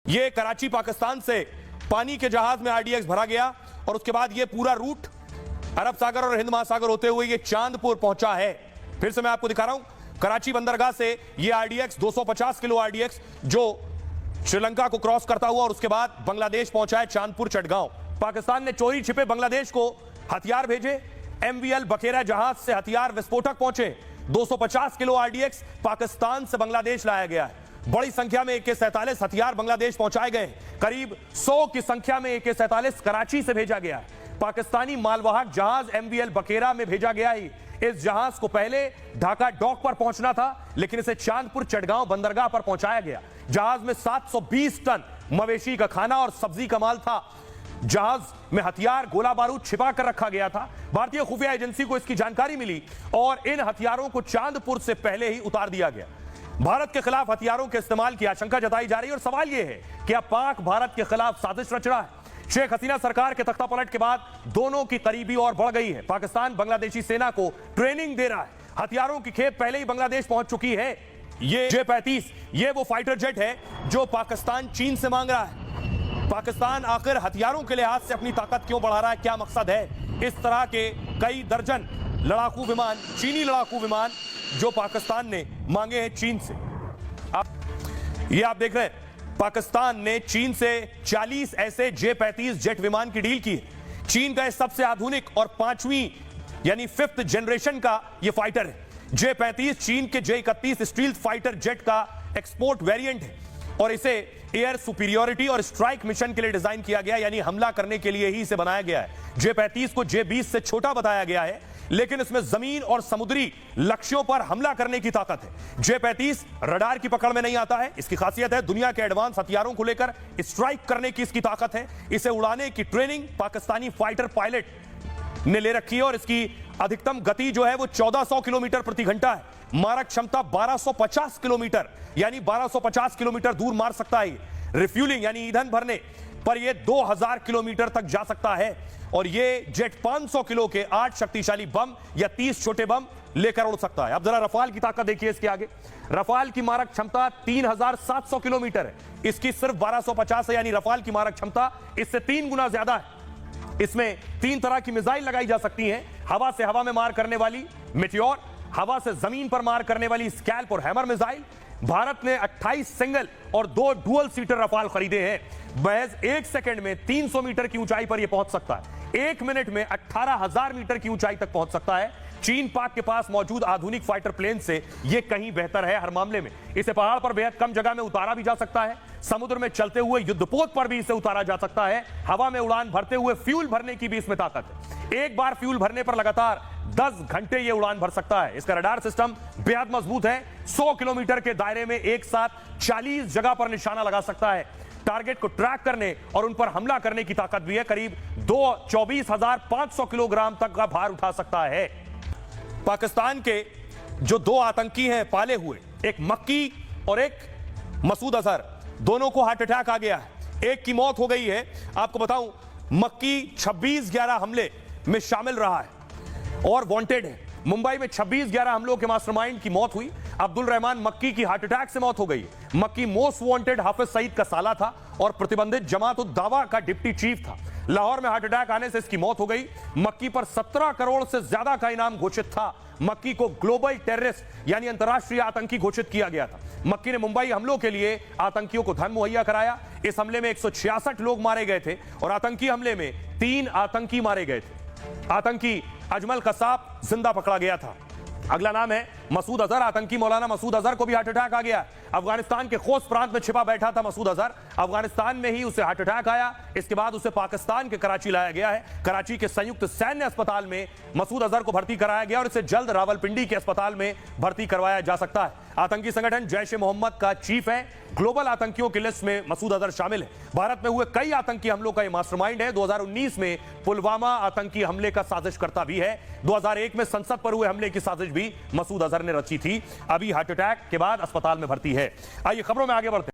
ये कराची पाकिस्तान से पानी के जहाज में आरडीएक्स भरा गया और उसके बाद ये पूरा रूट अरब सागर और हिंद महासागर होते हुए ये चांदपुर पहुंचा है। फिर से मैं आपको दिखा रहा हूं, कराची बंदरगाह से ये आरडीएक्स 250 किलो आरडीएक्स जो श्रीलंका को क्रॉस करता हुआ और उसके बाद बांग्लादेश पहुंचा है चांदपुर चटगांव। पाकिस्तान ने चोरी छिपे बांग्लादेश को हथियार भेजे। एमवीएल बकेरा जहाज से हथियार विस्फोटक पहुंचे। 250 किलो आरडीएक्स पाकिस्तान से बांग्लादेश लाया गया है। बड़ी संख्या में AK-47 हथियार बांग्लादेश पहुंचाए गए। करीब 100 की संख्या में AK-47 कराची से भेजा गया है। पाकिस्तानी मालवाहक जहाज एमवीएल बकेरा में भेजा गया है। इस जहाज को पहले ढाका डॉक पर पहुंचना था, लेकिन इसे चांदपुर चटगांव बंदरगाह पर पहुंचाया गया। जहाज में 720 टन मवेशी का खाना और सब्जी का माल था। जहाज में हथियार गोला बारूद छिपा कर रखा गया था। भारतीय खुफिया एजेंसी को इसकी जानकारी मिली और इन हथियारों को चांदपुर से पहले ही उतार दिया गया। भारत के खिलाफ हथियारों के इस्तेमाल की आशंका जताई जा रही है और सवाल यह है कि अब पाक भारत के खिलाफ साजिश रच रहा है। शेख हसीना सरकार के तख्तापलट के बाद दोनों की करीबी और बढ़ गई है। पाकिस्तान बांग्लादेशी सेना को ट्रेनिंग दे रहा है। हथियारों की खेप पहले ही बांग्लादेश पहुंच चुकी है। ये J-35 ये वो फाइटर जेट है जो पाकिस्तान चीन से मांग रहा है। पाकिस्तान आखिर हथियारों के लिहाज से अपनी ताकत क्यों बढ़ा रहा है, क्या मकसद है? इस तरह के कई दर्जन लड़ाकू विमान, चीनी लड़ाकू विमान जो पाकिस्तान ने मांगे हैं चीन से। ये आप देख रहे हैं, पाकिस्तान ने चीन से 40 ऐसे J-35 जेट विमान की डील की है। चीन का सबसे आधुनिक और 5वीं यानी 5th जनरेशन का यह फाइटर है। J-35 चीन के J-31 स्टील्थ फाइटर जेट का एक्सपोर्ट वेरिएंट है और इसे एयर सुपीरियोरिटी और स्ट्राइक मिशन के लिए डिजाइन किया गया, यानी हमला करने के लिए ही इसे बनाया गया है। J-35 को J-20 से छोटा बताया गया है, लेकिन इसमें जमीन और समुद्री लक्ष्यों पर हमला करने की ताकत है। J-35 रडार की पकड़ में नहीं आता है। इसकी खासियत है दुनिया के एडवांस हथियारों को लेकर स्ट्राइक करने की इसकी ताकत है। इसे उड़ाने की ट्रेनिंग पाकिस्तानी फाइटर पायलट ने ले रखी है और इसकी अधिकतम गति जो है वो 1400 किलोमीटर प्रति घंटा है। मारक क्षमता 1250 किलोमीटर यानी 1250 किलोमीटर दूर मार सकता है। रिफ्यूलिंग यानी ईंधन भरने पर यह 2000 किलोमीटर तक जा सकता है और यह जेट 500 किलो के 8 शक्तिशाली बम या 30 छोटे बम लेकर उड़ सकता है। अब जरा रफाल की ताकत देखिए इसके आगे। रफाल की मारक क्षमता 3700 किलोमीटर है। इसकी सिर्फ 1250 है, यानी रफाल की मारक क्षमता इससे 3 गुना ज्यादा है। इसमें 3 तरह की मिसाइल लगाई जा सकती हैं। हवा से हवा में मार करने वाली मेटियोर, हवा से जमीन पर मार करने वाली स्कैल्प और हैमर मिसाइल। भारत ने 28 सिंगल और 2 डुअल सीटर रफाल खरीदे हैं। महज 1 सेकंड में 300 मीटर की ऊंचाई पर यह पहुंच सकता है। 1 मिनट में 18,000 मीटर की ऊंचाई तक पहुंच सकता है। चीन पाक के पास मौजूद आधुनिक फाइटर प्लेन से यह कहीं बेहतर है हर मामले में। इसे पहाड़ पर बेहद कम जगह में उतारा भी जा सकता है। समुद्र में चलते हुए युद्धपोत पर भी इसे उतारा जा सकता है। हवा में उड़ान भरते हुए फ्यूल भरने की भी इसमें ताकत है। एक बार फ्यूल भरने पर लगातार 10 घंटे यह उड़ान भर सकता है। इसका रडार सिस्टम बेहद मजबूत है। 100 किलोमीटर के दायरे में एक साथ 40 जगह पर निशाना लगा सकता है। टारगेट को ट्रैक करने और उन पर हमला करने की ताकत भी है। करीब 24,500 किलोग्राम तक का भार उठा सकता है। पाकिस्तान के जो 2 आतंकी हैं पाले हुए, एक मक्की और एक मसूद अजहर, दोनों को हार्ट अटैक आ गया है। एक की मौत हो गई है। आपको बताऊं, मक्की 26/11 हमले में शामिल रहा है और वांटेड है। मुंबई में 26/11 हमलों के मास्टरमाइंड की मौत हुई। अब्दुल रहमान मक्की की हार्ट अटैक से मौत हो गई। मक्की मोस्ट वांटेड हाफिज सईद का साला था और प्रतिबंधित जमात उद दावा का डिप्टी चीफ था। लाहौर में हार्ट अटैक आने से इसकी मौत हो गई। मक्की पर 17 करोड़ से ज्यादा का इनाम घोषित था। मक्की को ग्लोबल टेररिस्ट यानी अंतर्राष्ट्रीय आतंकी घोषित किया गया था। मक्की ने मुंबई हमलों के लिए आतंकियों को धन मुहैया कराया। इस हमले में 166 लोग मारे गए थे और आतंकी हमले में 3 आतंकी मारे गए थे। आतंकी अजमल कसाब जिंदा पकड़ा गया था। अगला नाम है मसूद अजहर। आतंकी मौलाना मसूद अजहर को भी हार्ट अटैक आ गया। अफगानिस्तान के खोस प्रांत में छिपा बैठा था मसूद अजहर। अफगानिस्तान में ही उसे हार्ट अटैक आया। इसके बाद उसे पाकिस्तान के कराची लाया गया है। कराची के संयुक्त सैन्य अस्पताल में मसूद अजहर को भर्ती कराया गया और इसे जल्द रावलपिंडी के अस्पताल में भर्ती करवाया जा सकता है। आतंकी संगठन जैश-ए-मोहम्मद का चीफ है। ग्लोबल आतंकियों की लिस्ट में मसूद अजहर शामिल है। भारत में हुए कई आतंकी हमलों का यह मास्टरमाइंड है। 2019 में पुलवामा आतंकी हमले का साजिशकर्ता भी है। 2001 में संसद पर हुए हमले की साजिश भी मसूद अजहर ने रची थी। अभी हार्ट अटैक के बाद अस्पताल में भर्ती है। आइए खबरों में आगे बढ़ते हैं।